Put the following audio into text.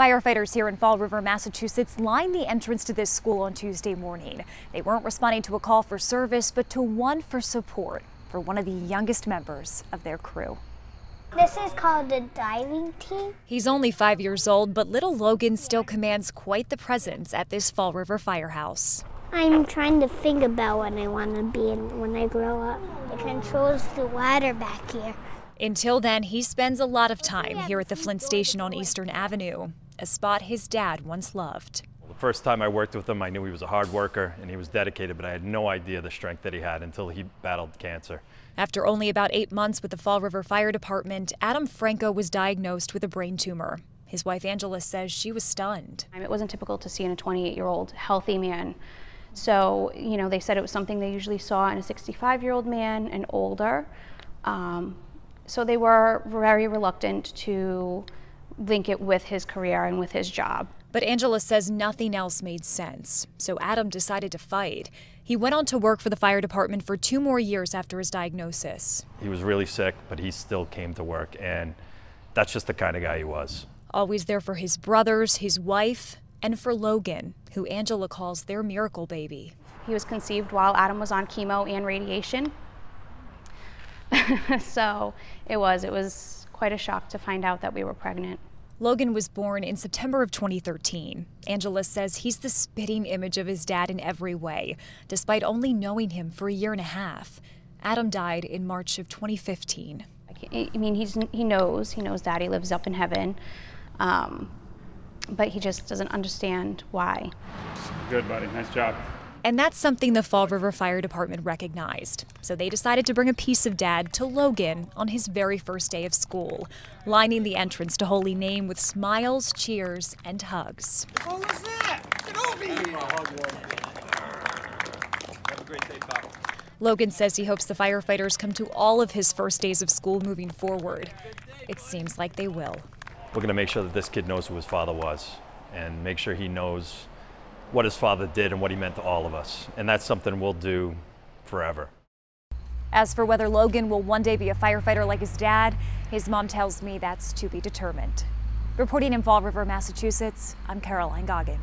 Firefighters here in Fall River, Massachusetts lined the entrance to this school on Tuesday morning. They weren't responding to a call for service, but to one for support for one of the youngest members of their crew. This is called the diving team. He's only 5 years old, but little Logan still commands quite the presence at this Fall River firehouse. I'm trying to think about what I want to be when I grow up. It controls the water back here. Until then, he spends a lot of time here at the Flint Station on Eastern Avenue, a spot his dad once loved. The first time I worked with him, I knew he was a hard worker and he was dedicated, but I had no idea the strength that he had until he battled cancer. After only about 8 months with the Fall River Fire Department, Adam Franco was diagnosed with a brain tumor. His wife Angela says she was stunned. It wasn't typical to see in a 28-year-old healthy man. So, they said it was something they usually saw in a 65-year-old man and older. So they were very reluctant to link it with his career and with his job. But Angela says nothing else made sense, so Adam decided to fight. He went on to work for the fire department for 2 more years after his diagnosis. He was really sick, but he still came to work, and that's just the kind of guy he was. Always there for his brothers, his wife, and for Logan, who Angela calls their miracle baby. He was conceived while Adam was on chemo and radiation. So it was quite a shock to find out that we were pregnant. Logan was born in September of 2013. Angela says he's the spitting image of his dad in every way, despite only knowing him for a year and a half. Adam died in March of 2015. He knows Daddy lives up in heaven, but he just doesn't understand why. Good, buddy. Nice job. And that's something the Fall River Fire Department recognized. So they decided to bring a piece of Dad to Logan on his very first day of school, lining the entrance to Holy Name with smiles, cheers, and hugs. What was that? Get over here! Have a great day, Pop. Logan says he hopes the firefighters come to all of his first days of school moving forward. It seems like they will. We're going to make sure that this kid knows who his father was and make sure he knows what his father did and what he meant to all of us. And that's something we'll do forever. As for whether Logan will one day be a firefighter like his dad, his mom tells me that's to be determined. Reporting in Fall River, Massachusetts, I'm Caroline Goggin.